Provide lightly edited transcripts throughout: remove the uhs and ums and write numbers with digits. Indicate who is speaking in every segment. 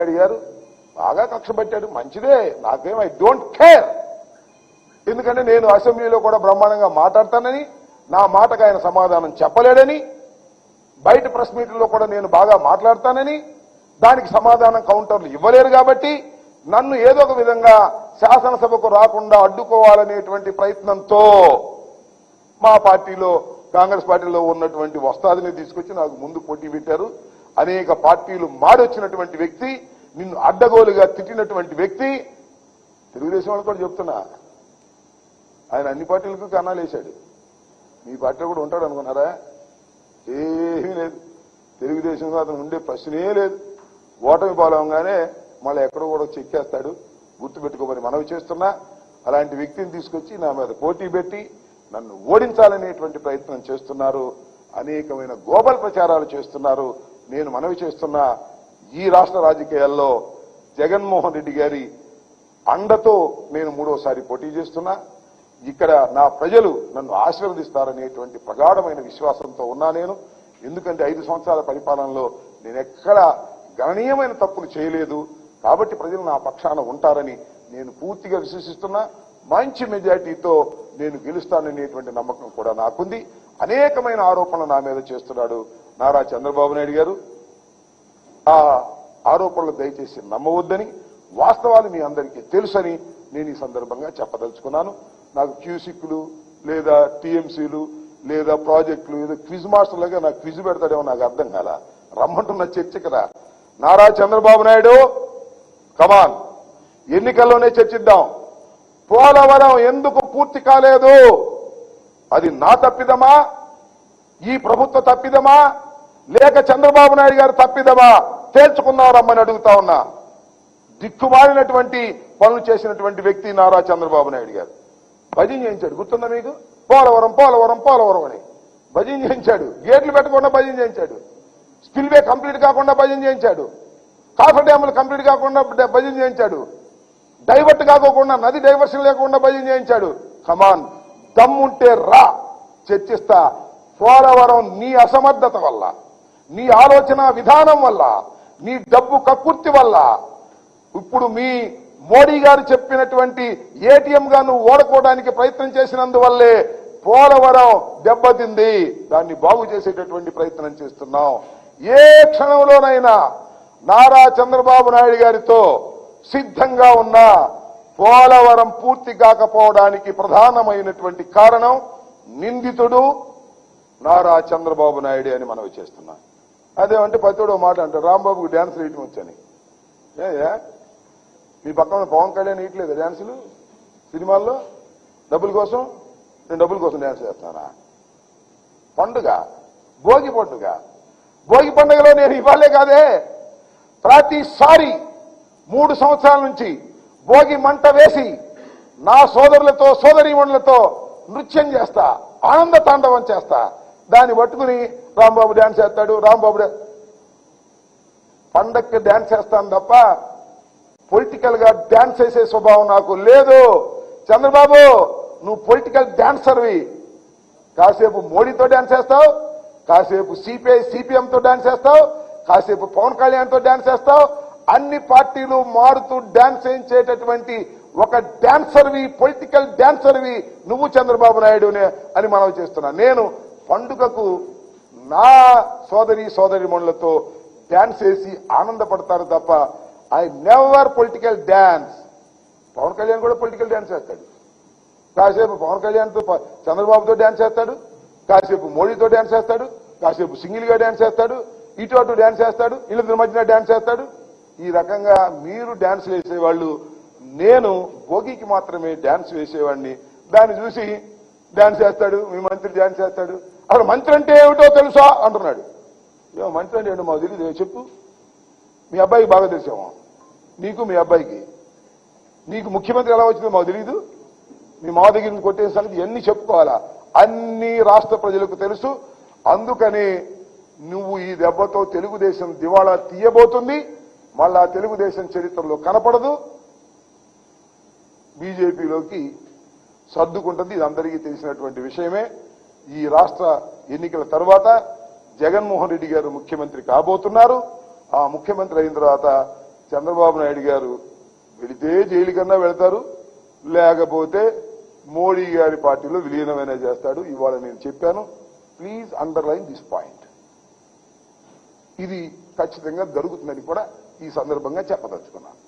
Speaker 1: అడిగారు, బాగా కక్ష పెట్టాడు, మంచిదే, నాకేం ఐ డోంట్ కేర్. ఎందుకంటే నేను అసెంబ్లీలో కూడా బ్రహ్మాండంగా మాట్లాడతానని, నా మాటకు ఆయన సమాధానం చెప్పలేడని, బయట ప్రెస్ మీట్లో కూడా నేను బాగా మాట్లాడతానని, దానికి సమాధానం కౌంటర్లు ఇవ్వలేరు కాబట్టి నన్ను ఏదో ఒక విధంగా శాసనసభకు రాకుండా అడ్డుకోవాలనేటువంటి ప్రయత్నంతో మా పార్టీలో, కాంగ్రెస్ పార్టీలో ఉన్నటువంటి వస్తాదిని తీసుకొచ్చి నాకు ముందు పోటీ పెట్టారు. అనేక పార్టీలు మాడొచ్చినటువంటి వ్యక్తి, నిన్ను అడ్డగోలుగా తిట్టినటువంటి వ్యక్తి. తెలుగుదేశం వాళ్ళు కూడా చెప్తున్నా, ఆయన అన్ని పార్టీలకు కన్నాలు వేశాడు. మీ పార్టీలో కూడా ఉంటాడు అనుకున్నారా? ఏమీ లేదు. తెలుగుదేశంలో అతను ఉండే ప్రశ్నే లేదు. ఓటమి పాలవగానే మళ్ళీ ఎక్కడో కూడా చెక్కేస్తాడు. గుర్తుపెట్టుకోమని మనవి చేస్తున్నా. అలాంటి వ్యక్తిని తీసుకొచ్చి నా మీద పోటీ పెట్టి నన్ను ఓడించాలనేటువంటి ప్రయత్నం చేస్తున్నారు. అనేకమైన గోబల్ ప్రచారాలు చేస్తున్నారు. నేను మనవి చేస్తున్నా, ఈ రాష్ట్ర రాజకీయాల్లో జగన్మోహన్ రెడ్డి గారి అండతో నేను 3వసారి పోటీ చేస్తున్నా. ఇక్కడ నా ప్రజలు నన్ను ఆశీర్వదిస్తారనేటువంటి ప్రగాఢమైన విశ్వాసంతో ఉన్నా నేను. ఎందుకంటే 5 సంవత్సరాల పరిపాలనలో నేను ఎక్కడ గణనీయమైన తప్పులు చేయలేదు. కాబట్టి ప్రజలు నా పక్షాన ఉంటారని నేను పూర్తిగా విశ్వసిస్తున్నా. మంచి మెజార్టీతో నేను గెలుస్తాననేటువంటి నమ్మకం కూడా నాకుంది. అనేకమైన ఆరోపణలు నా మీద చేస్తున్నాడు నారా చంద్రబాబు నాయుడు గారు. ఆ ఆరోపణలు దయచేసి నమ్మవద్దని, వాస్తవాలు మీ అందరికీ తెలుసని నేను ఈ సందర్భంగా చెప్పదలుచుకున్నాను. నాకు క్యూసిక్లు లేదా టీఎంసీలు లేదా ప్రాజెక్టులు ఏదో క్విజ్ మాస్టర్ లాగా నాకు క్విజ్ పెడతాడేమో నాకు అర్థం కాల. రమ్మంటున్న చర్చకురా నారా చంద్రబాబు నాయుడు, కమాన్, ఎన్నికల్లోనే చర్చిద్దాం. పోలవరం ఎందుకు పూర్తి కాలేదు? అది నా తప్పిదమా, ఈ ప్రభుత్వ తప్పిదమా, లేక చంద్రబాబు నాయుడు గారు తప్పిదమా? తేల్చుకుందాం రమ్మని అడుగుతా ఉన్నా. దిక్కుమాలినటువంటి పనులు చేసినటువంటి వ్యక్తి నారా చంద్రబాబు నాయుడు గారు. భజన చేయించాడు, గుర్తుందా మీకు? పోలవరం పోలవరం పోలవరం అని భజన చేయించాడు. గేట్లు పెట్టకుండా భజన చేయించాడు. స్పిల్వే కంప్లీట్ కాకుండా భజన చేయించాడు. కాఫర్ డ్యాములు కంప్లీట్ కాకుండా భజన చేయించాడు. డైవర్ట్ కాకోకుండా, నది డైవర్షన్ లేకుండా భజన చేయించాడు. కమాన్, దమ్ముంటే రా, చర్చిస్తా. పోలవరం నీ అసమర్థత వల్ల, నీ ఆలోచన విధానం వల్ల, నీ డబ్బు కక్కుర్తి వల్ల, ఇప్పుడు మీ మోడీ గారు చెప్పినటువంటి ఏటీఎం గా నువ్వు ఓడుకోవడానికి ప్రయత్నం చేసినందువల్లే పోలవరం దెబ్బతింది. దాన్ని బాగు చేసేటటువంటి ప్రయత్నం చేస్తున్నాం. ఏ క్షణంలోనైనా నారా చంద్రబాబు నాయుడు గారితో సిద్ధంగా ఉన్న పోలవరం పూర్తి కాకపోవడానికి ప్రధానమైనటువంటి కారణం నిందితుడు నారా చంద్రబాబు నాయుడు అని మనవి చేస్తున్నా. అదేమంటే పతితో మాట అంటారు, రాంబాబుకు డ్యాన్స్ వేయటం వచ్చని. మీ పక్కన పవన్ కళ్యాణ్ వేయట్లేదు డ్యాన్సులు సినిమాల్లో డబ్బుల కోసం? నేను డబ్బుల కోసం డ్యాన్స్ చేస్తానా? పండుగ, భోగి పండుగ. భోగి పండుగలో నేను ఇవ్వాలే కాదే, ప్రతిసారి 3 సంవత్సరాల నుంచి భోగి మంట వేసి నా సోదరులతో సోదరీమణులతో నృత్యం చేస్తా, ఆనంద తాండవం చేస్తా. దాన్ని పట్టుకుని రాంబాబు డ్యాన్స్ చేస్తాడు, రాంబాబు పండక్కి డ్యాన్స్ చేస్తాను తప్ప పొలిటికల్ గా డ్యాన్స్ చేసే స్వభావం నాకు లేదు. చంద్రబాబు, నువ్వు పొలిటికల్ డాన్సర్వి. కాసేపు మోడీతో డాన్స్ చేస్తావు, కాసేపు సిపిఐ సిపిఎంతో డాన్స్ చేస్తావు, కాసేపు పవన్ కళ్యాణ్తో డాన్స్ చేస్తావు. అన్ని పార్టీలు మారుతూ డాన్స్ చేయించేటటువంటి ఒక డాన్సర్వి, పొలిటికల్ డాన్సర్వి నువ్వు చంద్రబాబు నాయుడు అని మనవి చేస్తున్నా. నేను పండుగకు నా సోదరీమణులతో డాన్స్ వేసి ఆనందపడతాను తప్ప I never political dance. Pawan Kalyan కూడా పొలిటికల్ డాన్స్ చేస్తాడు. కాసేపు పవన్ కళ్యాణ్తో చంద్రబాబుతో డాన్స్ చేస్తాడు, కాసేపు మోడీతో డాన్స్ చేస్తాడు, కాసేపు సింగిల్ గా డాన్స్ చేస్తాడు, ఇటు అటు డాన్స్ చేస్తాడు, ఇళ్ళ మధ్యన డాన్స్ చేస్తాడు. ఈ రకంగా మీరు డాన్స్ వేసేవాళ్ళు, నేను భోగికి మాత్రమే డాన్స్ వేసేవాడిని. దాన్ని చూసి డాన్స్ చేస్తాడు, మీ మంత్రి డాన్స్ చేస్తాడు. అసలు మంత్రి అంటే ఏమిటో తెలుసా అంటున్నాడు. ఏమో మంత్రి అంటే ఏంటో మాకు తెలియదు, చెప్పు. మీ అబ్బాయికి బాగా తెలిసామో, నీకు మీ అబ్బాయికి. నీకు ముఖ్యమంత్రి ఎలా వచ్చిందో మాకు తెలియదు. మీ మా దగ్గర నుంచి కొట్టే సంగతి ఇవన్నీ చెప్పుకోవాలా? అన్ని రాష్ట్ర ప్రజలకు తెలుసు. అందుకని నువ్వు ఈ దెబ్బతో తెలుగుదేశం దివాళా తీయబోతుంది. మళ్ళా తెలుగుదేశం చరిత్రలో కనపడదు, బీజేపీలోకి సర్దుకుంటుంది. ఇది అందరికీ తెలిసినటువంటి విషయమే. ఈ రాష్ట్ర ఎన్నికల తర్వాత జగన్మోహన్ రెడ్డి గారు ముఖ్యమంత్రి కాబోతున్నారు. ఆ ముఖ్యమంత్రి అయిన తర్వాత చంద్రబాబు నాయుడు గారు వెళితే జైలు కన్నా వెళ్తారు, లేకపోతే మోడీ గారి పార్టీలో విలీనమైనా చేస్తాడు. ఇవాళ నేను చెప్పాను. Please underline this point. ఇది ఖచ్చితంగా జరుగుతుందని కూడా ఈ సందర్భంగా చెప్పదలుచుకున్నాను.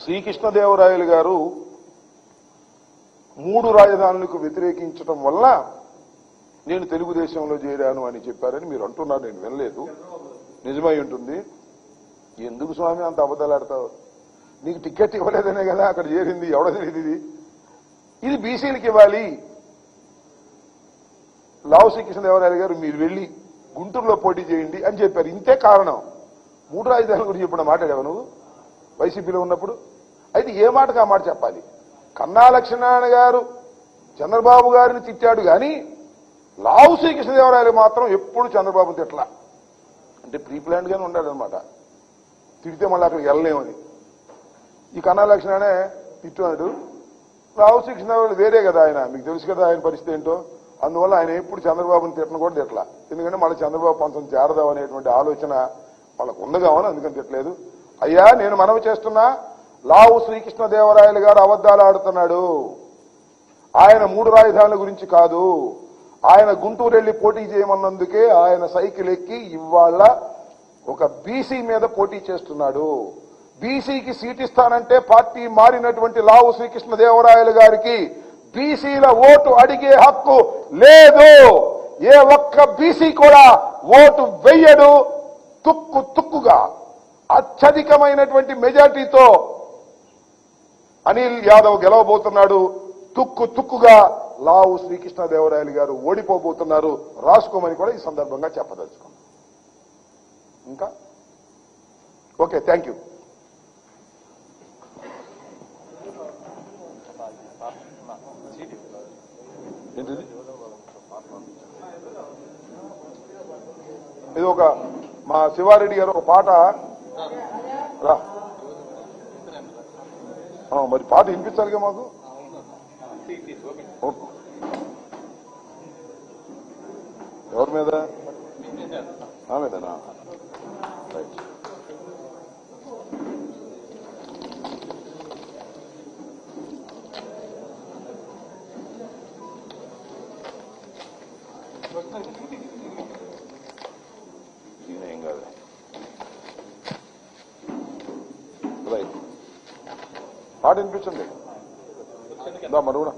Speaker 1: శ్రీకృష్ణదేవరాయలు గారు 3 రాజధానులకు వ్యతిరేకించడం వల్ల నేను తెలుగుదేశంలో చేరాను అని చెప్పారని మీరు అంటున్నారు. నేను వినలేదు. నిజమై ఉంటుంది. ఎందుకు స్వామి అంత అబద్ధాలు ఆడతావు? నీకు టికెట్ ఇవ్వలేదనే కదా అక్కడ చేరింది. ఎవడో తెలియదు. ఇది బీసీలకు ఇవ్వాలి. లావు శ్రీకృష్ణదేవరాయలు గారు మీరు వెళ్లి గుంటూరులో పోటీ చేయండి అని చెప్పారు. ఇంతే కారణం. 3 రాజధానుల గురించి ఇప్పుడు మాట్లాడావు నువ్వు వైసీపీలో ఉన్నప్పుడు. అయితే ఏ మాటకు ఆ మాట చెప్పాలి. కన్నా లక్ష్మీనారాయణ గారు చంద్రబాబు గారిని తిట్టాడు కానీ లావు శ్రీకృష్ణదేవరాయలు మాత్రం ఎప్పుడు చంద్రబాబు తిట్లా. అంటే ప్రీ ప్లాన్ గానే ఉండాలన్నమాట. తిడితే మళ్ళీ అక్కడికి వెళ్ళలేమని. ఈ కన్నా లక్ష్మీనారాయణ తిట్టాడు. లావు శ్రీకృష్ణదేవరాయలు వేరే కదా ఆయన. మీకు తెలుసు కదా ఆయన పరిస్థితి ఏంటో. అందువల్ల ఆయన ఎప్పుడు చంద్రబాబుని తిట్టను కూడా తిట్టలా. ఎందుకంటే మళ్ళీ చంద్రబాబు పంచం చేరదాం అనేటువంటి ఆలోచన వాళ్ళకు ఉంది కావని అందుకని తిట్టలేదు. అయ్యా నేను మనవి చేస్తున్నా, లావు శ్రీకృష్ణదేవరాయలు గారు అబద్ధాలు ఆడుతున్నాడు. ఆయన 3 రాజధానుల గురించి కాదు. ఆయన గుంటూరు వెళ్లి పోటీ చేయమన్నందుకే ఆయన సైకిల్ ఎక్కి ఇవాళ ఒక బీసీ మీద పోటీ చేస్తున్నాడు. బీసీకి సీట్ ఇస్తానంటే పార్టీ మారినటువంటి లావు శ్రీకృష్ణదేవరాయలు గారికి బీసీల ఓటు అడిగే హక్కు లేదు. ఏ ఒక్క బీసీ కూడా ఓటు వెయ్యడు. తుక్కుగా అత్యధికమైనటువంటి మెజార్టీతో అనిల్ యాదవ్ గెలవబోతున్నాడు. తుక్కుగా లావు శ్రీకృష్ణదేవరాయలు గారు ఓడిపోబోతున్నారు. రాసుకోమని కూడా ఈ సందర్భంగా చెప్పదలుచుకున్నాం. ఇంకా ఓకే, థ్యాంక్ యూ. ఏంటిది? ఇది ఒక మా శివారెడ్డి గారు ఒక పాట రా మరి పాట వినిపించాలిగా మాకు. ఎవరి మీద? నా మీదనా? రైట్. ఏం కాదు. రైట్. పాట వినిపించండి. మరి కూడా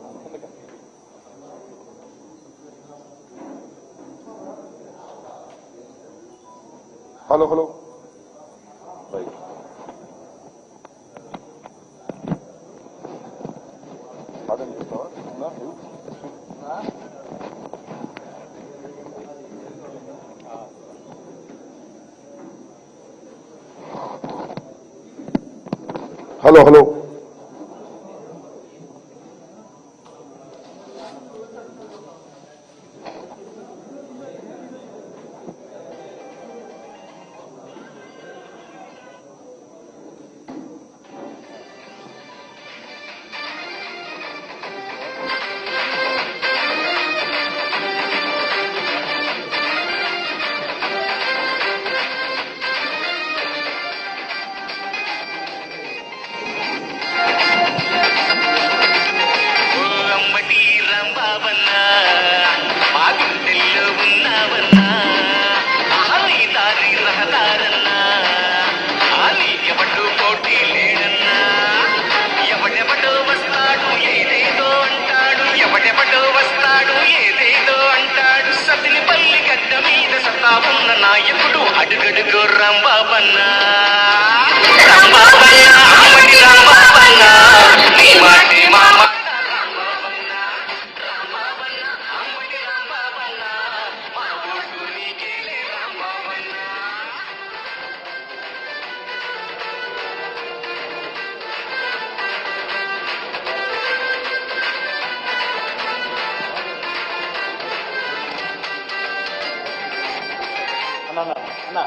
Speaker 1: హలో రైట్. పాట వినిపిస్తావా? హలో నాయకుడు అడుగడుగు రంబాబన్నా అన్నా